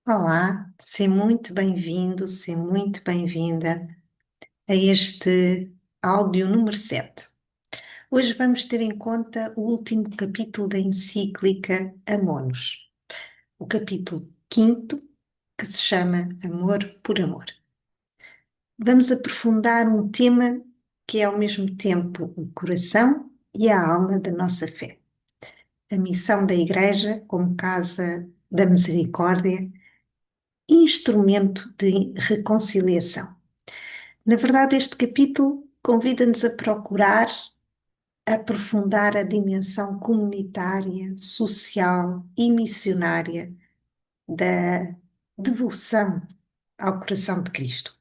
Olá, seja muito bem-vindo, seja muito bem-vinda a este áudio número 7. Hoje vamos ter em conta o último capítulo da encíclica Amonos, o capítulo quinto, que se chama Amor por Amor. Vamos aprofundar um tema que é ao mesmo tempo o coração e a alma da nossa fé. A missão da Igreja como casa da misericórdia, instrumento de reconciliação. Na verdade, este capítulo convida-nos a procurar aprofundar a dimensão comunitária, social e missionária da devoção ao coração de Cristo.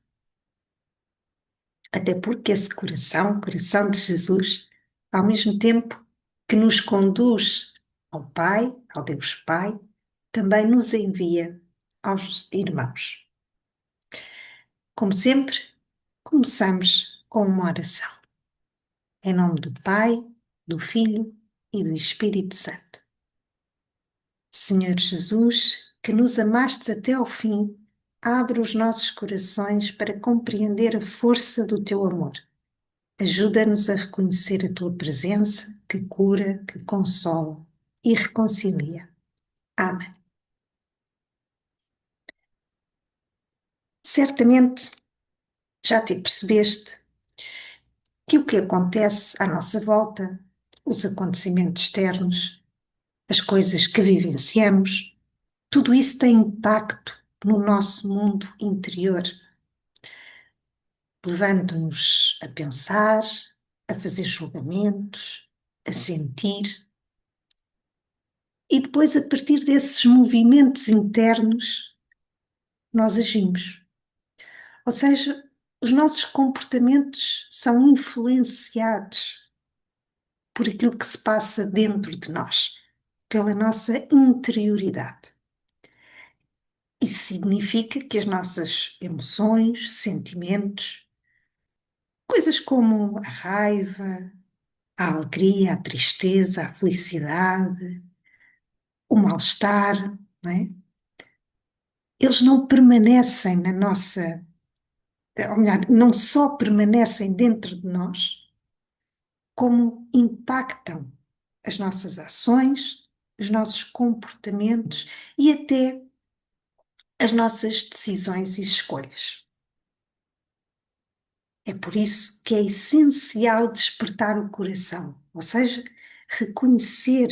Até porque esse coração, o coração de Jesus, ao mesmo tempo que nos conduz ao Pai, ao Deus Pai, também nos envia aos irmãos. Como sempre, começamos com uma oração. Em nome do Pai, do Filho e do Espírito Santo. Senhor Jesus, que nos amastes até ao fim, abre os nossos corações para compreender a força do teu amor. Ajuda-nos a reconhecer a tua presença, que cura, que consola e reconcilia. Amém. Certamente já te percebeste que o que acontece à nossa volta, os acontecimentos externos, as coisas que vivenciamos, tudo isso tem impacto no nosso mundo interior, levando-nos a pensar, a fazer julgamentos, a sentir, e depois, a partir desses movimentos internos, nós agimos. Ou seja, os nossos comportamentos são influenciados por aquilo que se passa dentro de nós, pela nossa interioridade. Isso significa que as nossas emoções, sentimentos, coisas como a raiva, a alegria, a tristeza, a felicidade, o mal-estar, não é? Eles não permanecem na nossa, ou melhor, não só permanecem dentro de nós, como impactam as nossas ações, os nossos comportamentos e até as nossas decisões e escolhas. É por isso que é essencial despertar o coração, ou seja, reconhecer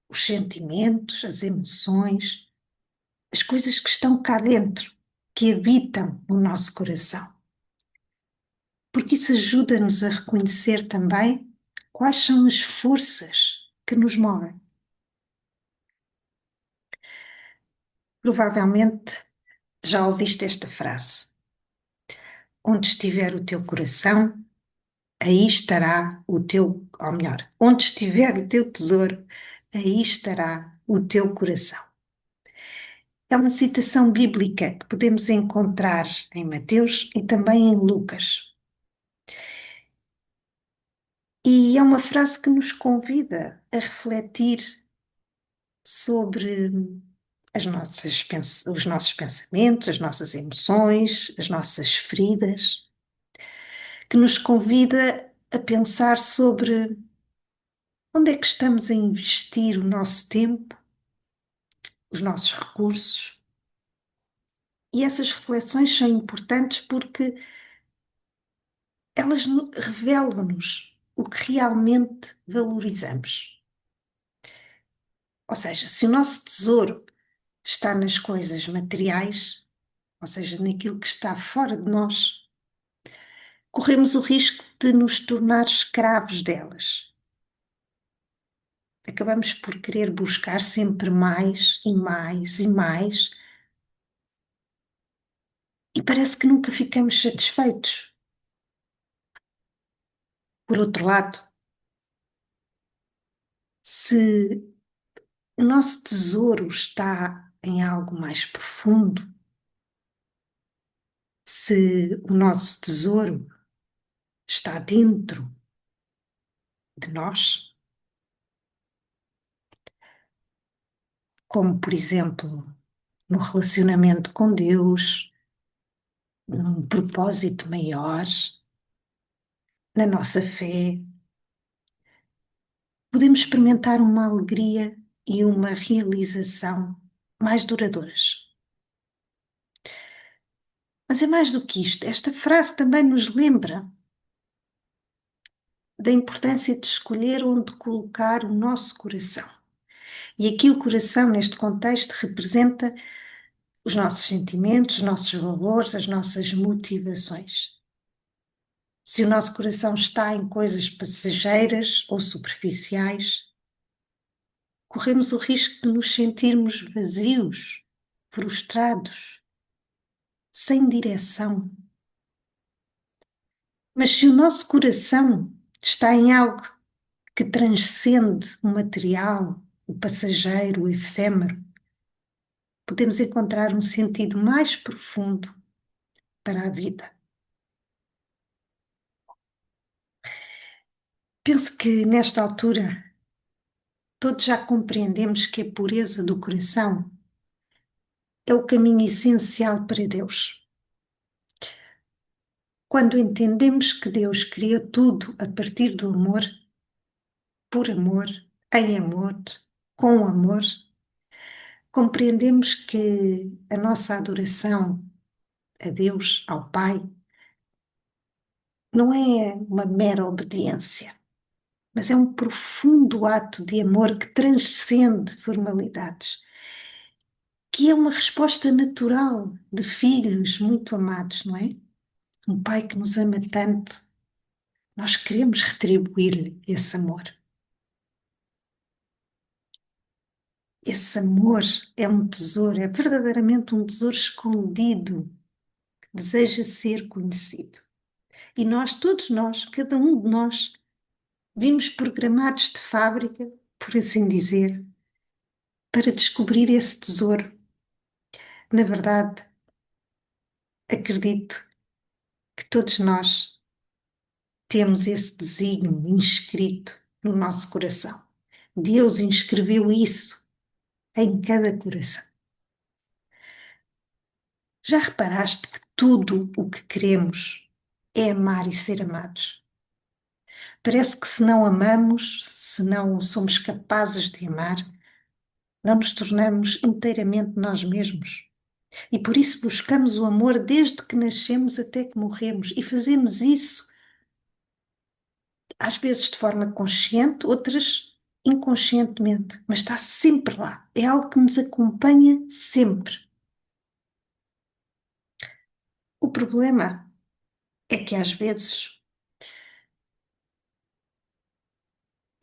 os sentimentos, as emoções, as coisas que estão cá dentro, que habitam no nosso coração. Porque isso ajuda-nos a reconhecer também quais são as forças que nos movem. Provavelmente já ouviste esta frase: onde estiver o teu coração, aí estará o teu, ou melhor, onde estiver o teu tesouro, aí estará o teu coração. É uma citação bíblica que podemos encontrar em Mateus e também em Lucas. E é uma frase que nos convida a refletir sobre os nossos pensamentos, as nossas emoções, as nossas feridas, que nos convida a pensar sobre onde é que estamos a investir o nosso tempo, os nossos recursos. E essas reflexões são importantes porque elas revelam-nos o que realmente valorizamos. Ou seja, se o nosso tesouro está nas coisas materiais, ou seja, naquilo que está fora de nós, corremos o risco de nos tornar escravos delas. Acabamos por querer buscar sempre mais e mais e mais, e parece que nunca ficamos satisfeitos. Por outro lado, se o nosso tesouro está em algo mais profundo, se o nosso tesouro está dentro de nós, como por exemplo no relacionamento com Deus, num propósito maior, na nossa fé, podemos experimentar uma alegria e uma realização mais duradouras. Mas é mais do que isto. Esta frase também nos lembra da importância de escolher onde colocar o nosso coração. E aqui o coração, neste contexto, representa os nossos sentimentos, os nossos valores, as nossas motivações. Se o nosso coração está em coisas passageiras ou superficiais, corremos o risco de nos sentirmos vazios, frustrados, sem direção. Mas se o nosso coração está em algo que transcende o material, o passageiro, o efêmero, podemos encontrar um sentido mais profundo para a vida. Penso que nesta altura todos já compreendemos que a pureza do coração é o caminho essencial para Deus. Quando entendemos que Deus cria tudo a partir do amor, por amor, em amor, com amor, compreendemos que a nossa adoração a Deus, ao Pai, não é uma mera obediência, mas é um profundo ato de amor que transcende formalidades, que é uma resposta natural de filhos muito amados, não é? Um pai que nos ama tanto, nós queremos retribuir-lhe esse amor. Esse amor é um tesouro, é verdadeiramente um tesouro escondido, deseja ser conhecido. E nós, todos nós, cada um de nós, vimos programados de fábrica, por assim dizer, para descobrir esse tesouro. Na verdade, acredito que todos nós temos esse desígnio inscrito no nosso coração. Deus inscreveu isso em cada coração. Já reparaste que tudo o que queremos é amar e ser amados? Parece que se não amamos, se não somos capazes de amar, não nos tornamos inteiramente nós mesmos. E por isso buscamos o amor desde que nascemos até que morremos. E fazemos isso, às vezes de forma consciente, outras inconscientemente, mas está sempre lá. É algo que nos acompanha sempre. O problema é que às vezes,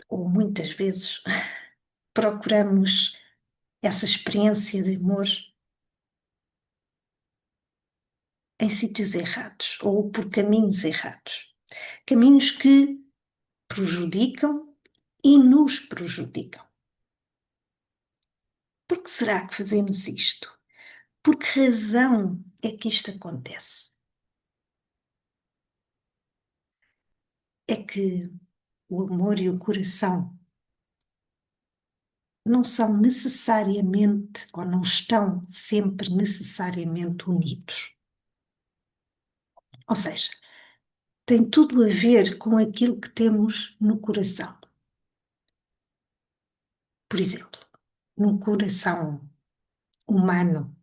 ou muitas vezes, procuramos essa experiência de amor em sítios errados ou por caminhos errados. Caminhos que prejudicam e nos prejudicam. Por que será que fazemos isto? Por que razão é que isto acontece? É que o amor e o coração não são necessariamente ou não estão sempre necessariamente unidos. Ou seja, tem tudo a ver com aquilo que temos no coração. Por exemplo, num coração humano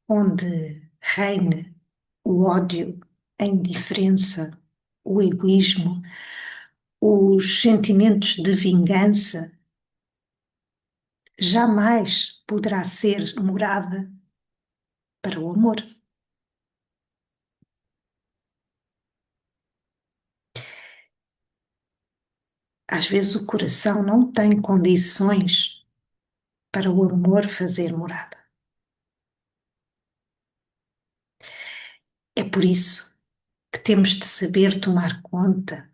onde reina o ódio, a indiferença, o egoísmo, os sentimentos de vingança, jamais poderá ser morada para o amor. Às vezes o coração não tem condições para o amor fazer morada. É por isso que temos de saber tomar conta,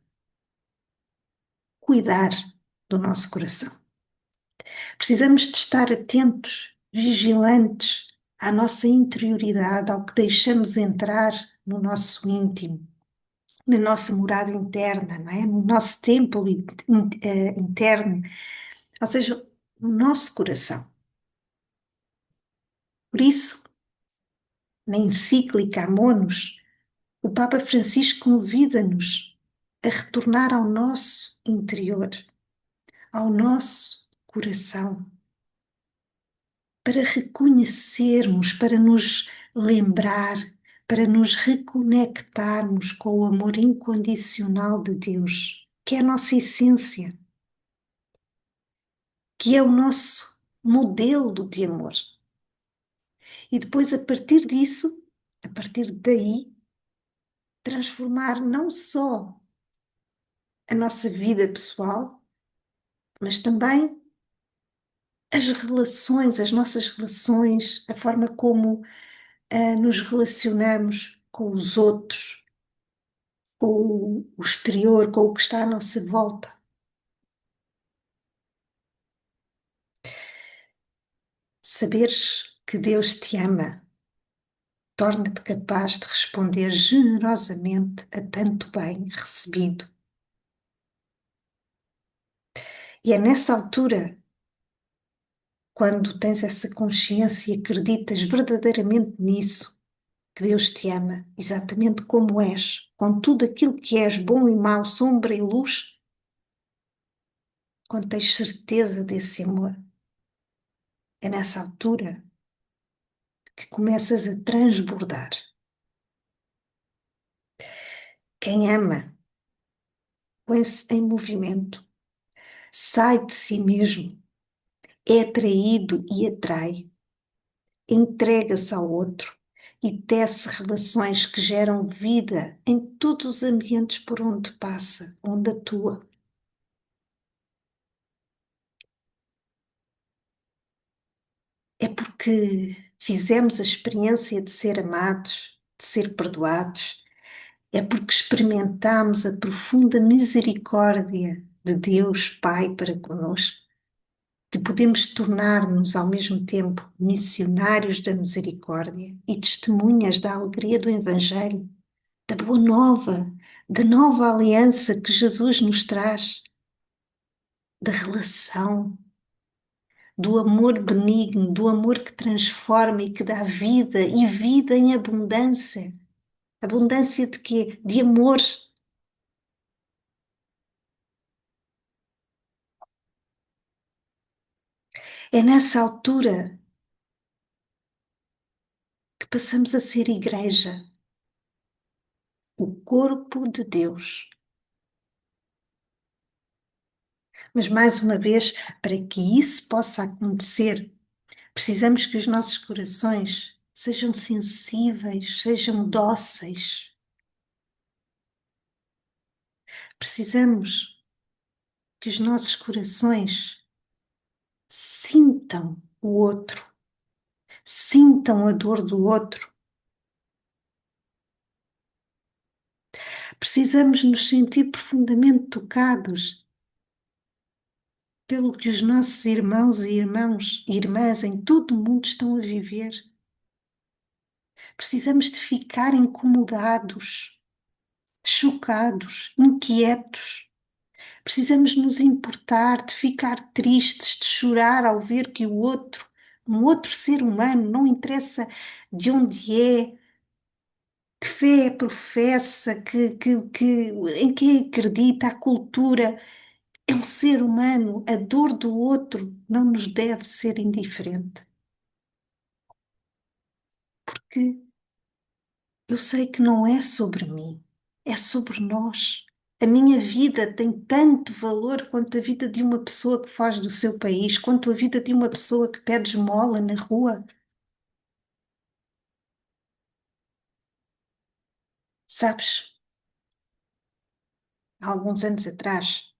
cuidar do nosso coração. Precisamos de estar atentos, vigilantes à nossa interioridade, ao que deixamos entrar no nosso íntimo, na nossa morada interna, não é? No nosso templo interno, ou seja, no nosso coração. Por isso, na encíclica Amonos, o Papa Francisco convida-nos a retornar ao nosso interior, ao nosso coração, para reconhecermos, para nos lembrar, para nos reconectarmos com o amor incondicional de Deus, que é a nossa essência, que é o nosso modelo de amor. E depois, a partir disso, a partir daí, transformar não só a nossa vida pessoal, mas também as nossas relações, a forma como nos relacionamos com os outros, com o exterior, com o que está à nossa volta. Saberes que Deus te ama torna-te capaz de responder generosamente a tanto bem recebido. E é nessa altura, quando tens essa consciência e acreditas verdadeiramente nisso, que Deus te ama exatamente como és, com tudo aquilo que és, bom e mau, sombra e luz, quando tens certeza desse amor, é nessa altura que começas a transbordar. Quem ama põe-se em movimento, sai de si mesmo, é atraído e atrai, entrega-se ao outro e tece relações que geram vida em todos os ambientes por onde passa, onde atua. É porque fizemos a experiência de ser amados, de ser perdoados, é porque experimentamos a profunda misericórdia de Deus Pai para conosco, que podemos tornar-nos ao mesmo tempo missionários da misericórdia e testemunhas da alegria do Evangelho, da boa nova, da nova aliança que Jesus nos traz, da relação, do amor benigno, do amor que transforma e que dá vida e vida em abundância. Abundância de quê? De amor. É nessa altura que passamos a ser igreja, o corpo de Deus. Mas mais uma vez, para que isso possa acontecer, precisamos que os nossos corações sejam sensíveis, sejam dóceis. Precisamos que os nossos corações sintam o outro, sintam a dor do outro. Precisamos nos sentir profundamente tocados pelo que os nossos irmãos e irmãs em todo o mundo estão a viver. Precisamos de ficar incomodados, chocados, inquietos. Precisamos nos importar, de ficar tristes, de chorar ao ver que o outro, um outro ser humano, não interessa de onde é, que fé professa, em que acredita, a cultura, é um ser humano, a dor do outro não nos deve ser indiferente. Porque eu sei que não é sobre mim, é sobre nós. A minha vida tem tanto valor quanto a vida de uma pessoa que foge do seu país, quanto a vida de uma pessoa que pede esmola na rua. Sabes, há alguns anos atrás,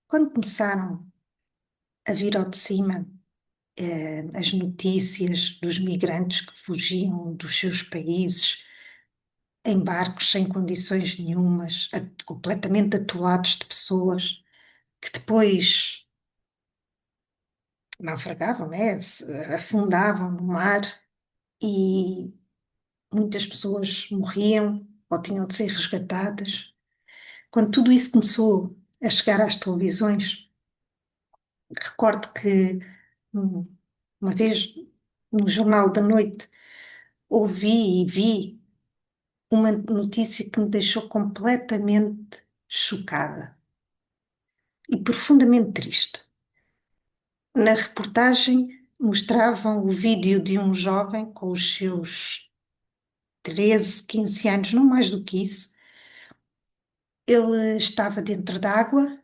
quando começaram a vir ao de cima, as notícias dos migrantes que fugiam dos seus países em barcos sem condições nenhumas, completamente atolados de pessoas que depois naufragavam, né? Afundavam no mar e muitas pessoas morriam ou tinham de ser resgatadas. Quando tudo isso começou a chegar às televisões, recordo que uma vez no Jornal da Noite, ouvi e vi uma notícia que me deixou completamente chocada e profundamente triste. Na reportagem mostravam o vídeo de um jovem com os seus 13, 15 anos, não mais do que isso. Ele estava dentro d'água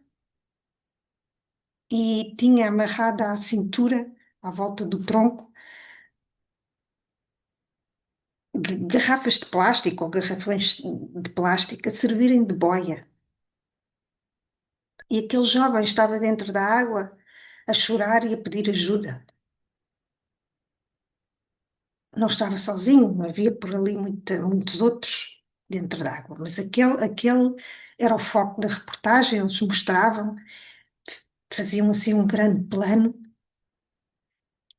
e tinha amarrada à cintura, à volta do tronco, garrafas de plástico ou garrafões de plástico a servirem de boia. E aquele jovem estava dentro da água a chorar e a pedir ajuda. Não estava sozinho, havia por ali muitos outros dentro da água, mas aquele era o foco da reportagem. Eles mostravam, faziam assim um grande plano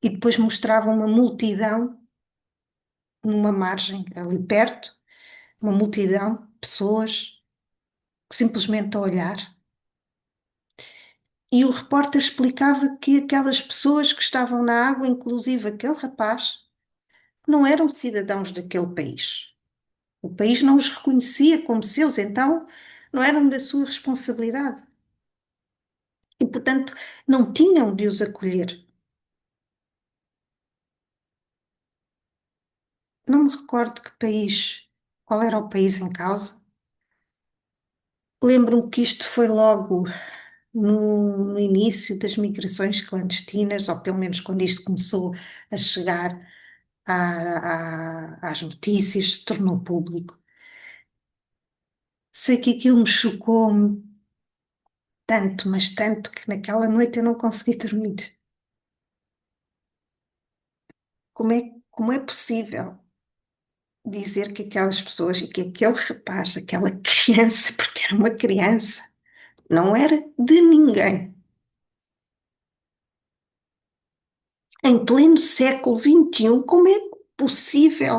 e depois mostravam uma multidão numa margem ali perto, uma multidão de pessoas simplesmente a olhar. E o repórter explicava que aquelas pessoas que estavam na água, inclusive aquele rapaz, não eram cidadãos daquele país. O país não os reconhecia como seus, então não eram da sua responsabilidade. E, portanto, não tinham de os acolher. Não me recordo que país, qual era o país em causa. Lembro-me que isto foi logo no início das migrações clandestinas, ou pelo menos quando isto começou a chegar às notícias, se tornou público. Sei que aquilo me chocou tanto, mas tanto, que naquela noite eu não consegui dormir. Como é possível dizer que aquelas pessoas e que aquele rapaz, aquela criança, porque era uma criança, não era de ninguém? Em pleno século XXI, como é possível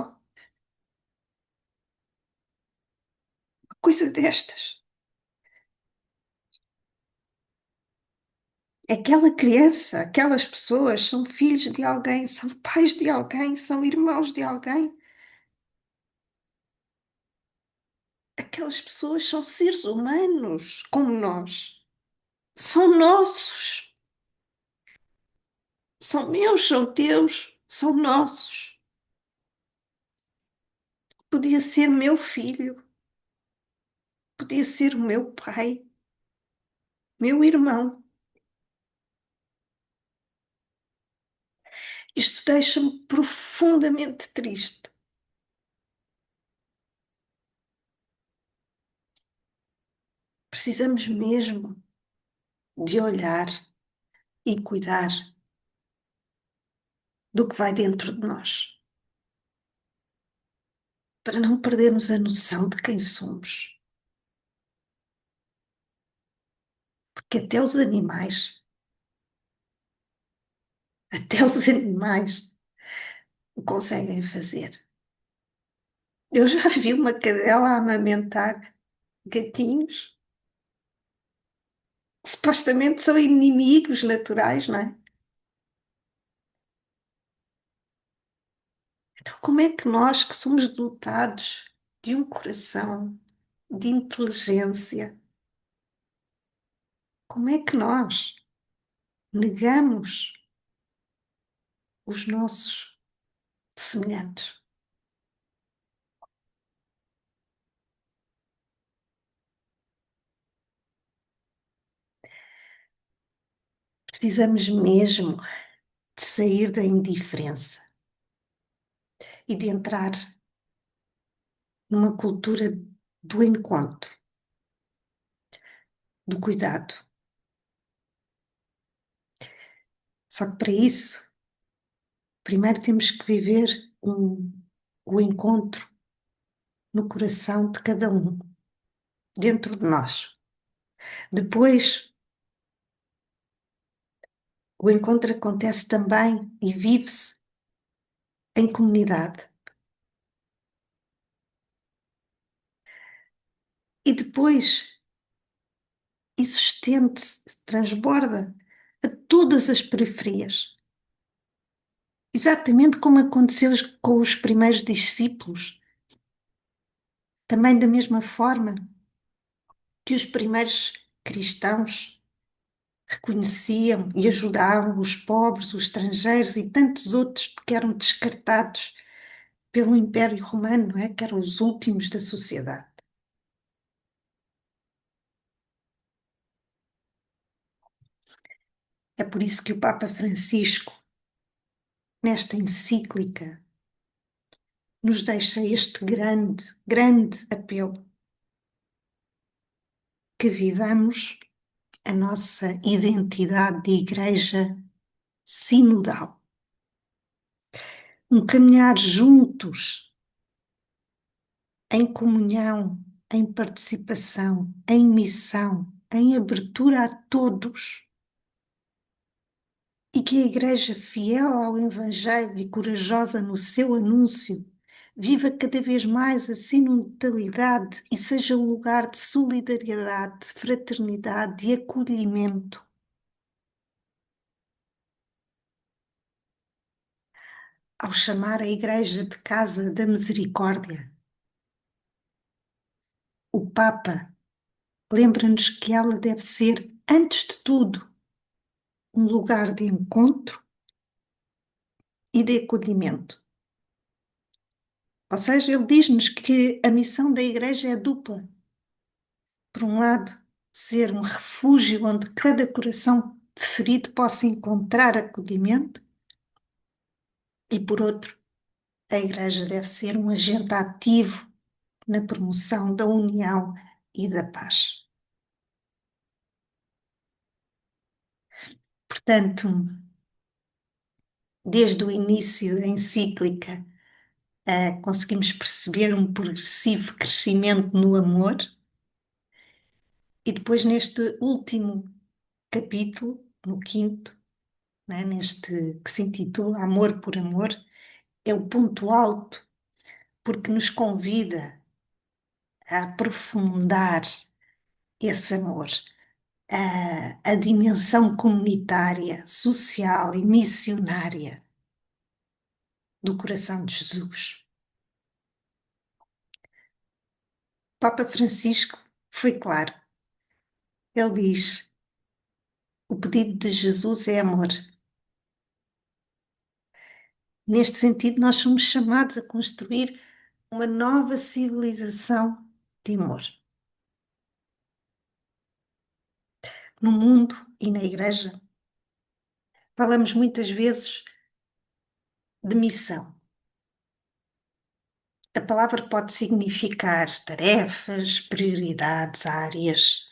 uma coisa destas? Aquela criança, aquelas pessoas são filhos de alguém, são pais de alguém, são irmãos de alguém. Aquelas pessoas são seres humanos como nós. São nossos. São meus, são teus, são nossos. Podia ser meu filho, podia ser o meu pai, meu irmão. Isto deixa-me profundamente triste. Precisamos mesmo de olhar e cuidar do que vai dentro de nós, para não perdermos a noção de quem somos. Porque até os animais o conseguem fazer. Eu já vi uma cadela a amamentar gatinhos que supostamente são inimigos naturais, não é? Então, como é que nós, que somos dotados de um coração, de inteligência, como é que nós negamos os nossos semelhantes? Precisamos mesmo de sair da indiferença e de entrar numa cultura do encontro, do cuidado. Só que para isso, primeiro temos que viver o encontro no coração de cada um, dentro de nós. Depois, o encontro acontece também e vive-se em comunidade. E depois, isso estende-se, transborda a todas as periferias. exatamente como aconteceu com os primeiros discípulos, também da mesma forma que os primeiros cristãos reconheciam e ajudavam os pobres, os estrangeiros e tantos outros que eram descartados pelo Império Romano, não é? Que eram os últimos da sociedade. É por isso que o Papa Francisco, nesta encíclica, nos deixa este grande, grande apelo: que vivamos a nossa identidade de igreja sinodal. Um caminhar juntos, em comunhão, em participação, em missão, em abertura a todos. E que a Igreja, fiel ao Evangelho e corajosa no seu anúncio, viva cada vez mais a sinodalidade e seja lugar de solidariedade, de fraternidade, de acolhimento. Ao chamar a Igreja de casa da misericórdia, o Papa lembra-nos que ela deve ser, antes de tudo, um lugar de encontro e de acolhimento. Ou seja, ele diz-nos que a missão da Igreja é dupla. Por um lado, ser um refúgio onde cada coração ferido possa encontrar acolhimento, e por outro, a Igreja deve ser um agente ativo na promoção da união e da paz. Portanto, desde o início da encíclica, conseguimos perceber um progressivo crescimento no amor, e depois neste último capítulo, no quinto, né, neste que se intitula Amor por Amor, é o ponto alto, porque nos convida a aprofundar esse amor, a dimensão comunitária, social e missionária do coração de Jesus. Papa Francisco foi claro. Ele diz: o pedido de Jesus é amor. Neste sentido, nós somos chamados a construir uma nova civilização de amor. No mundo e na Igreja, falamos muitas vezes de missão. A palavra pode significar tarefas, prioridades, áreas,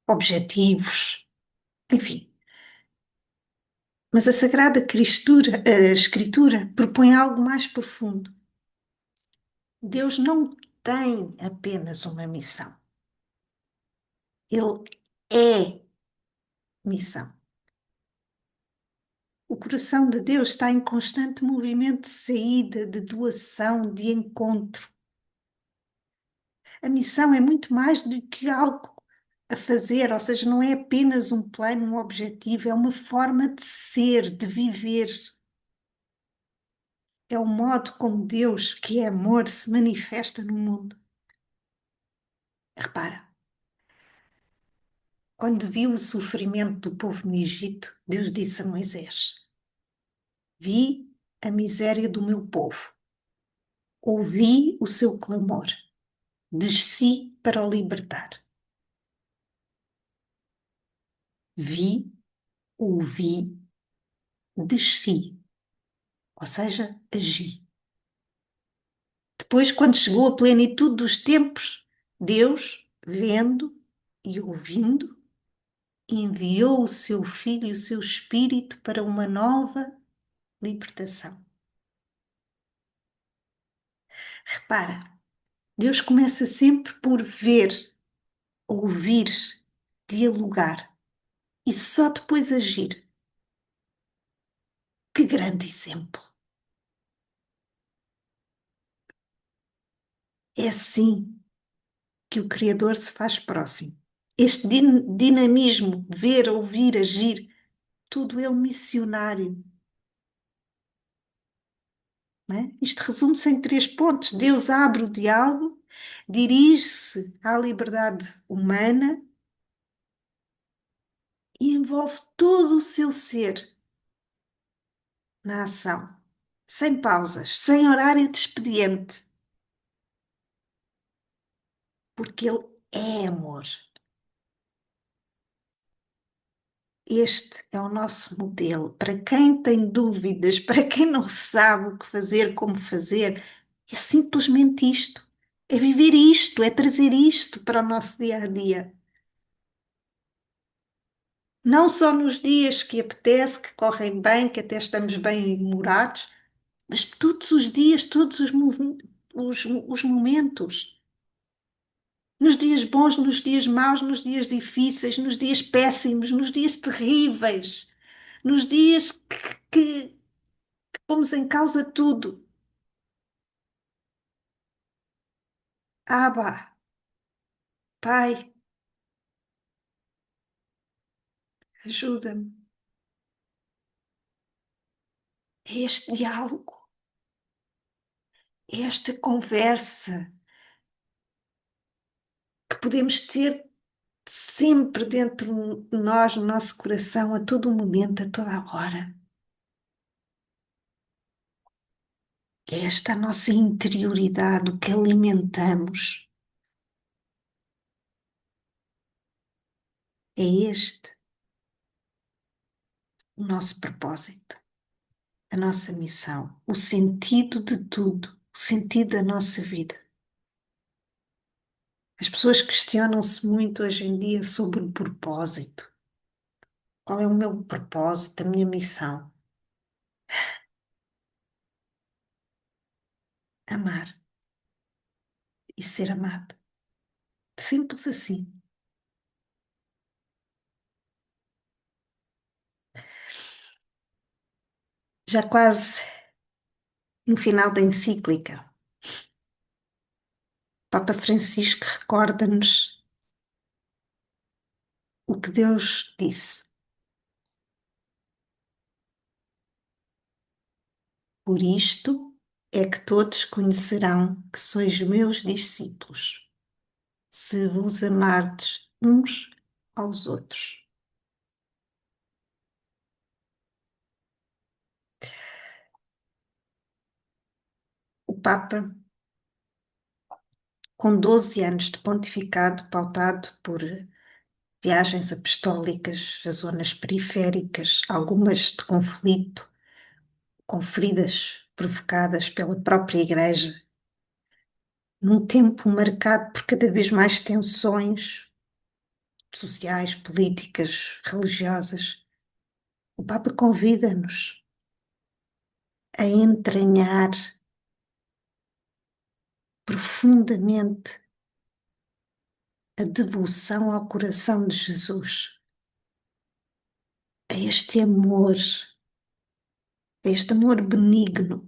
objetivos, enfim. Mas a Sagrada Escritura propõe algo mais profundo. Deus não tem apenas uma missão. Ele é missão. O coração de Deus está em constante movimento de saída, de doação, de encontro. A missão é muito mais do que algo a fazer, ou seja, não é apenas um plano, um objetivo, é uma forma de ser, de viver. É o modo como Deus, que é amor, se manifesta no mundo. Repara, quando viu o sofrimento do povo no Egito, Deus disse a Moisés: vi a miséria do meu povo, ouvi o seu clamor, desci para o libertar. Vi, ouvi, desci, ou seja, agi. Depois, quando chegou a plenitude dos tempos, Deus, vendo e ouvindo, enviou o seu Filho e o seu Espírito para uma nova libertação. Repara, Deus começa sempre por ver, ouvir, dialogar e só depois agir. Que grande exemplo! É assim que o Criador se faz próximo. Este dinamismo, ver, ouvir, agir, tudo ele missionário. não é? Isto resume-se em 3 pontos. Deus abre o diálogo, dirige-se à liberdade humana e envolve todo o seu ser na ação, sem pausas, sem horário de expediente, porque Ele é amor. Este é o nosso modelo. Para quem tem dúvidas, para quem não sabe o que fazer, como fazer, é simplesmente isto. É viver isto, é trazer isto para o nosso dia a dia. Não só nos dias que apetece, que correm bem, que até estamos bem humorados, mas todos os dias, todos os momentos. Nos dias bons, nos dias maus, nos dias difíceis, nos dias péssimos, nos dias terríveis, nos dias que pomos em causa tudo. Abba, Pai, ajuda-me. É este diálogo, é esta conversa que podemos ter sempre dentro de nós, no nosso coração, a todo momento, a toda a hora. É esta a nossa interioridade, o que alimentamos. É este o nosso propósito, a nossa missão, o sentido de tudo, o sentido da nossa vida. As pessoas questionam-se muito hoje em dia sobre o propósito. Qual é o meu propósito, a minha missão? Amar e ser amado. Simples assim. Já quase no final da encíclica, Papa Francisco recorda-nos o que Deus disse. Por isto é que todos conhecerão que sois meus discípulos, se vos amardes uns aos outros. O Papa, com 12 anos de pontificado pautado por viagens apostólicas a zonas periféricas, algumas de conflito, com feridas provocadas pela própria Igreja, num tempo marcado por cada vez mais tensões sociais, políticas, religiosas, o Papa convida-nos a entranhar profundamente a devoção ao coração de Jesus, a este amor benigno,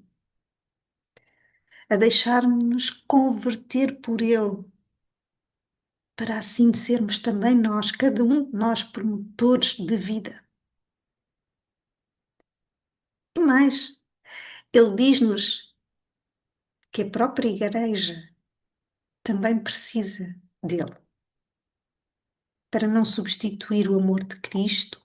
a deixar-nos converter por Ele, para assim sermos também nós, cada um de nós, promotores de vida. E mais, Ele diz-nos que a própria Igreja também precisa dele, para não substituir o amor de Cristo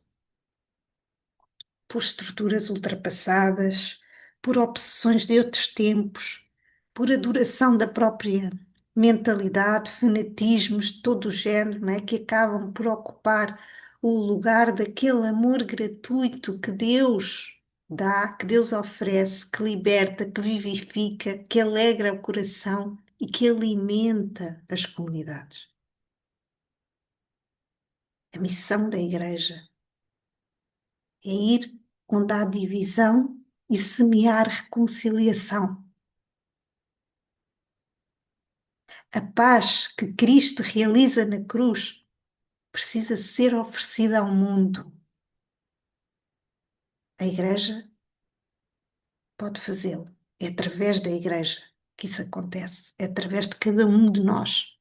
por estruturas ultrapassadas, por obsessões de outros tempos, por adoração da própria mentalidade, fanatismos de todo o género, não é? Que acabam por ocupar o lugar daquele amor gratuito que Deus dá, que Deus oferece, que liberta, que vivifica, que alegra o coração e que alimenta as comunidades. A missão da Igreja é ir onde há divisão e semear reconciliação. A paz que Cristo realiza na cruz precisa ser oferecida ao mundo. A Igreja pode fazê-lo. É através da Igreja que isso acontece. É através de cada um de nós.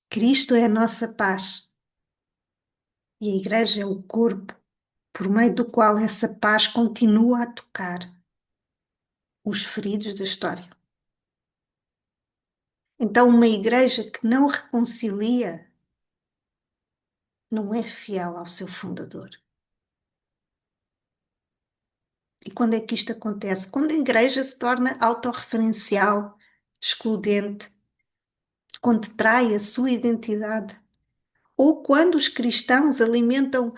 Cristo é a nossa paz e a Igreja é o corpo por meio do qual essa paz continua a tocar os feridos da história. Então, uma igreja que não reconcilia não é fiel ao seu fundador. E quando é que isto acontece? Quando a igreja se torna autorreferencial, excludente, quando trai a sua identidade, ou quando os cristãos alimentam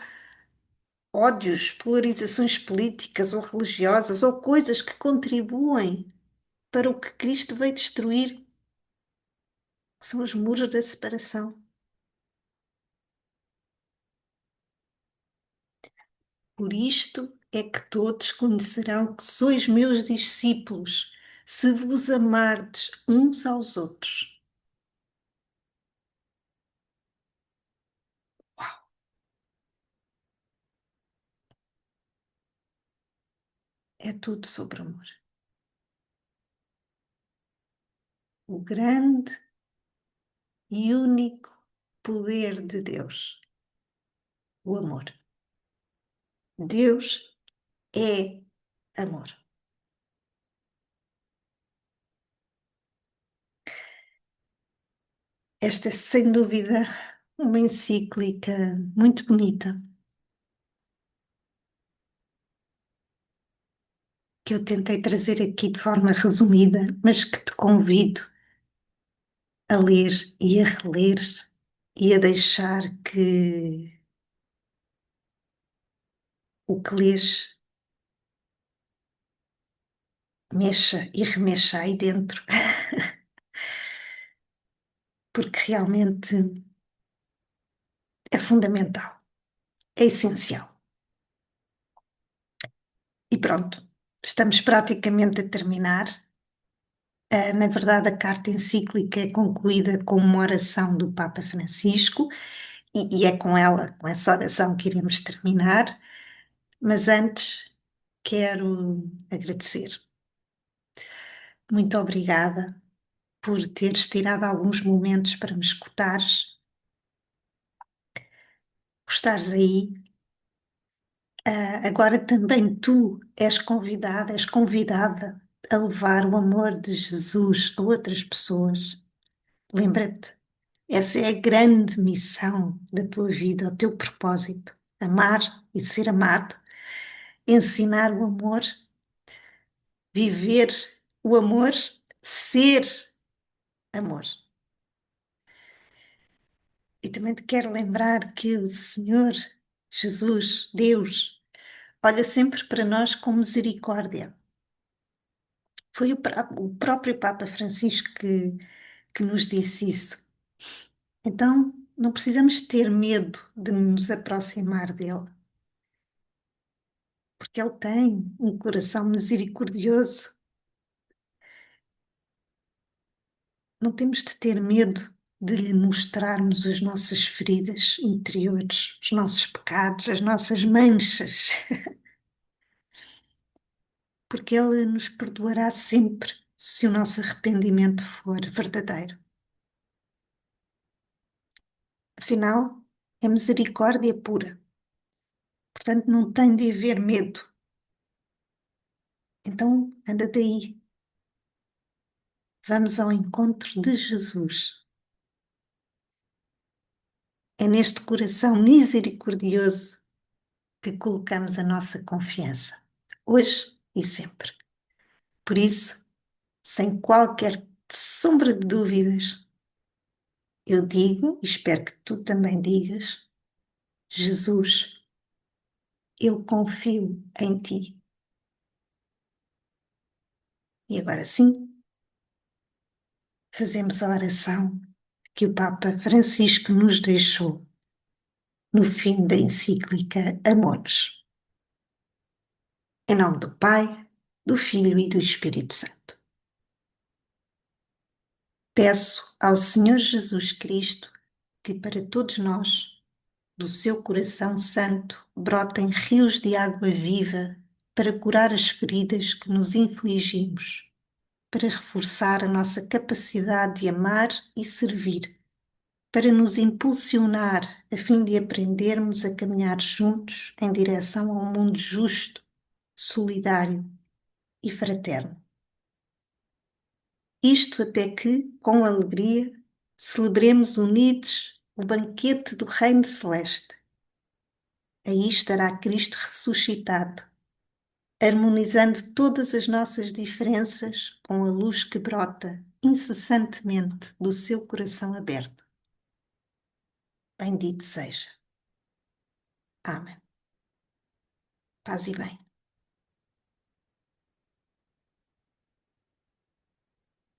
ódios, polarizações políticas ou religiosas, ou coisas que contribuem para o que Cristo veio destruir, que são os muros da separação. Por isto é que todos conhecerão que sois meus discípulos, se vos amardes uns aos outros. Uau! É tudo sobre amor. O grande e único poder de Deus, o amor. Deus é amor. Esta é, sem dúvida, uma encíclica muito bonita que eu tentei trazer aqui de forma resumida, mas que te convido a ler e a reler e a deixar que o que lês mexa e remexa aí dentro, porque realmente é fundamental, é essencial. E pronto, estamos praticamente a terminar. Na verdade, a carta encíclica é concluída com uma oração do Papa Francisco, e é com ela, com essa oração, que iremos terminar. Mas antes, quero agradecer. Muito obrigada por teres tirado alguns momentos para me escutares, por estares aí. Agora também tu és convidada a levar o amor de Jesus a outras pessoas. Lembra-te, essa é a grande missão da tua vida, o teu propósito: amar e ser amado, ensinar o amor, viver o amor, ser amor. E também te quero lembrar que o Senhor Jesus, Deus, olha sempre para nós com misericórdia. Foi o próprio Papa Francisco que nos disse isso. Então, não precisamos ter medo de nos aproximar dele, porque ele tem um coração misericordioso. Não temos de ter medo de lhe mostrarmos as nossas feridas interiores, os nossos pecados, as nossas manchas, porque ele nos perdoará sempre se o nosso arrependimento for verdadeiro. Afinal, é misericórdia pura. Portanto, não tem de haver medo. Então, anda daí. Vamos ao encontro de Jesus. É neste coração misericordioso que colocamos a nossa confiança, hoje e sempre. Por isso, sem qualquer sombra de dúvidas, eu digo, e espero que tu também digas: Jesus, eu confio em ti. E agora sim, fazemos a oração que o Papa Francisco nos deixou no fim da encíclica Amores. Em nome do Pai, do Filho e do Espírito Santo. Peço ao Senhor Jesus Cristo que para todos nós, do seu coração santo, brotem rios de água viva para curar as feridas que nos infligimos, para reforçar a nossa capacidade de amar e servir, para nos impulsionar a fim de aprendermos a caminhar juntos em direção a um mundo justo, solidário e fraterno. Isto até que, com alegria, celebremos unidos o banquete do Reino Celeste. Aí estará Cristo ressuscitado, harmonizando todas as nossas diferenças com a luz que brota incessantemente do seu coração aberto. Bendito seja. Amém. Paz e bem.